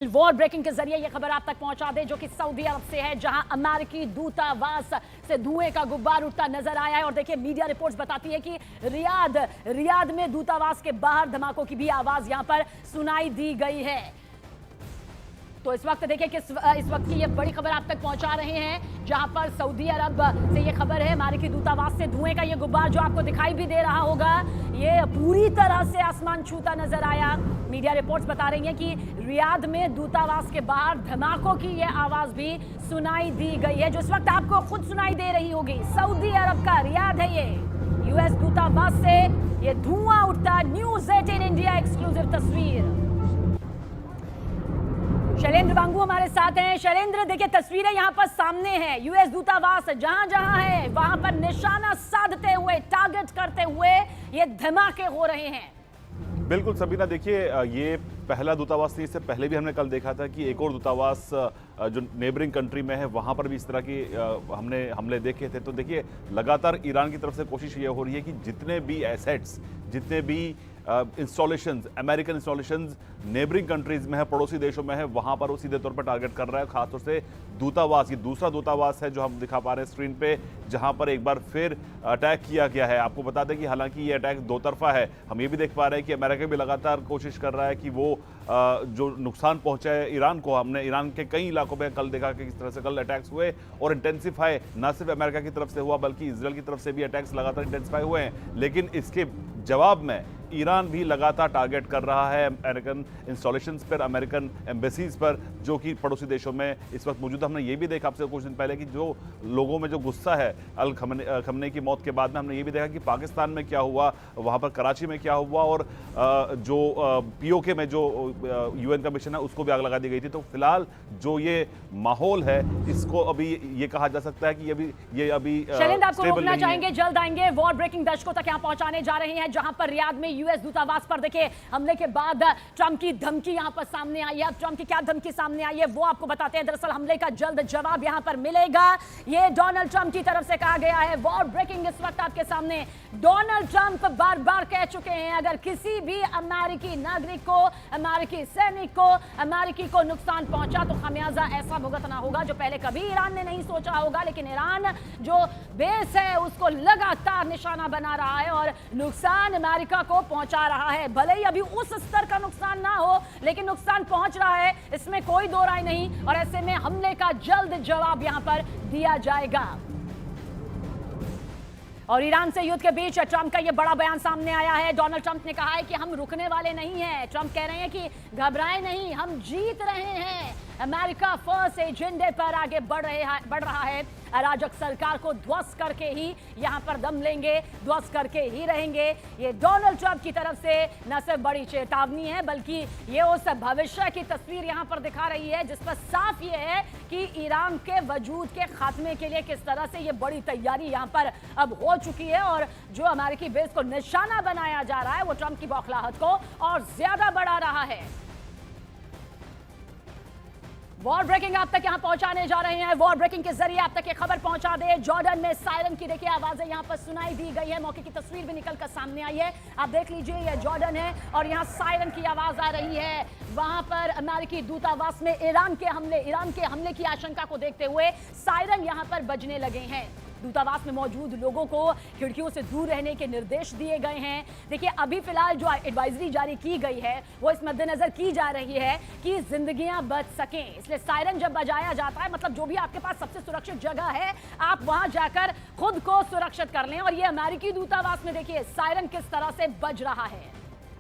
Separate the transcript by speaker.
Speaker 1: War breaking के जरिए यह खबर आप तक पहुंचा दे जो कि सऊदी अरब से है, जहां अमेरिकी दूतावास से धुएं का गुब्बार उठता नजर आया है। और देखिए, मीडिया रिपोर्ट्स बताती है कि रियाद में दूतावास के बाहर धमाकों की भी आवाज यहां पर सुनाई दी गई है। तो इस वक्त देखिए कि इस वक्त की ये बड़ी खबर आप तक पहुंचा रहे हैं, जहां पर सऊदी अरब से ये खबर है, अमेरिकी दूतावास से धुएं का ये गुब्बार जो आपको दिखाई भी दे रहा होगा, ये पूरी तरह से आसमान छूता नजर आया। मीडिया रिपोर्ट्स बता रही हैं कि रियाद में दूतावास के बाहर धमाकों की ये आवाज भी सुनाई दी गई है, जो इस वक्त आपको खुद सुनाई दे रही होगी। सऊदी अरब का रियाद है ये, यूएस दूतावास से ये धुआं उठता। न्यूज़ 18 इंडिया एक्सक्लूसिव तस्वीर। शैलेंद्र वांगू हमारे साथ हैं। शैलेंद्र, देखिए तस्वीरें यहाँ पर सामने हैं। यूएस दूतावास जहां जहां है वहां पर निशाना साधते हुए, टारगेट करते हुए ये धमाके हो रहे हैं।
Speaker 2: बिल्कुल सबीना, देखिए ये पहला दूतावास नहीं, इससे पहले भी हमने कल देखा था कि एक और दूतावास जो नेबरिंग कंट्री में है वहाँ पर भी इस तरह की हमने हमले देखे थे। तो देखिए, लगातार ईरान की तरफ से कोशिश ये हो रही है कि जितने भी एसेट्स, जितने भी installations, American installations neighbouring countries में है, पड़ोसी देशों में है, वहाँ पर वो सीधे तौर पर टारगेट कर रहा है। खासतौर से दूतावास, ये दूसरा दूतावास है जो हम दिखा पा रहे हैं स्क्रीन पे, जहाँ पर एक बार फिर अटैक किया गया है। आपको बता दें कि हालांकि ये अटैक दो तरफा है। हम ये भी देख पा रहे हैं कि अमेरिका भी लगातार कोशिश कर रहा है कि वो जो नुकसान पहुंचा है ईरान को, हमने ईरान के कई इलाकों में कल देखा कि किस तरह से कल अटैक्स हुए और इंटेंसिफाई ना सिर्फ अमेरिका की तरफ से हुआ बल्कि इजराइल की तरफ से भी अटैक्स लगातार इंटेंसिफाई हुए हैं। लेकिन इसके जवाब में ईरान भी लगातार टारगेट कर रहा है अमेरिकन इंस्टॉलेशंस पर, अमेरिकन एम्बेसीज पर, जो कि पड़ोसी देशों में इस वक्त मौजूद है। हमने ये भी देखा आपसे कुछ दिन पहले कि जो लोगों में जो गुस्सा है अल खमनेई की मौत के बाद में, हमने ये भी देखा कि पाकिस्तान में क्या हुआ, वहाँ पर कराची में क्या हुआ, और जो पीओके में जो यूएन का मिशन है उसको भी आग लगा दी गई थी। तो फिलहाल जो ये माहौल है, इसको अभी ये कहा जा सकता है कि ये अभी
Speaker 1: शैलेंद्र, आपको रोकना चाहेंगे, जल्द आएंगे। वॉर ब्रेकिंग दर्शकों तक यहाँ पहुंचाने जा रहे हैं, जहां पर रियाद में यूएस दूतावास पर देखिए हमले के बाद ट्रंप की धमकी यहां पर सामने आई है। ट्रंप की क्या धमकी सामने आई है वो आपको बताते हैं। दरअसल हमले का जल्द जवाब यहां पर मिलेगा, ये डोनाल्ड ट्रंप की तरफ से कहा गया है। वॉर ब्रेकिंग इस वक्त आपके सामने। डोनाल्ड ट्रंप बार बार कह चुके हैं, अगर किसी भी अमेरिकी नागरिक को, अमेरिकी सैनिक को, अमेरिकी को नुकसान पहुंचा तो खमियाजा ऐसा भुगतना होगा जो पहले कभी ईरान ने नहीं सोचा होगा। लेकिन ईरान जो बेस है उसको लगातार निशाना बना रहा है और नुकसान अमेरिका को पहुंचा रहा है। भले ही अभी उस स्तर का नुकसान ना हो, लेकिन नुकसान पहुंच रहा है, इसमें कोई दो राय नहीं। और ऐसे में हमले का जल्द जवाब यहां पर दिया जाएगा। और ईरान से युद्ध के बीच ट्रंप का यह बड़ा बयान सामने आया है। डोनाल्ड ट्रंप ने कहा है कि हम रुकने वाले नहीं हैं। ट्रंप कह रहे हैं कि घबराएं नहीं, हम जीत रहे हैं। अमेरिका फर्स्ट एजेंडे पर आगे बढ़ रहा है। अराजक सरकार को ध्वस्त करके ही यहां पर दम लेंगे, ध्वस्त करके ही रहेंगे। ये डोनाल्ड ट्रंप की तरफ से न सिर्फ बड़ी चेतावनी है, बल्कि ये उस भविष्य की तस्वीर यहां पर दिखा रही है जिस पर साफ ये है कि ईरान के वजूद के खात्मे के लिए किस तरह से ये बड़ी तैयारी यहां पर अब हो चुकी है। और जो अमेरिकी बेस को निशाना बनाया जा रहा है वो ट्रंप की बौखलाहट को और ज्यादा बढ़ा रहा है। वॉर ब्रेकिंग आप तक यहां पहुंचाने जा रहे हैं। वॉर ब्रेकिंग के जरिए आप तक ये खबर पहुंचा दे। जॉर्डन में सायरन की देखिए आवाजें यहां पर सुनाई दी गई है। मौके की तस्वीर भी निकलकर सामने आई है, आप देख लीजिए। ये जॉर्डन है और यहां सायरन की आवाज आ रही है। वहां पर अमेरिकी दूतावास में ईरान के हमले की आशंका को देखते हुए सायरन यहां पर बजने लगे हैं। दूतावास में मौजूद लोगों को खिड़कियों से दूर रहने के निर्देश दिए गए हैं। देखिए, अभी फिलहाल जो एडवाइजरी जारी की गई है वो इस मद्देनजर की जा रही है कि जिंदगियां बच सकें, इसलिए सायरन जब बजाया जाता है, मतलब जो भी आपके पास सबसे सुरक्षित जगह है, आप वहां जाकर खुद को सुरक्षित कर लें। और ये अमेरिकी दूतावास में देखिए सायरन किस तरह से बज रहा है।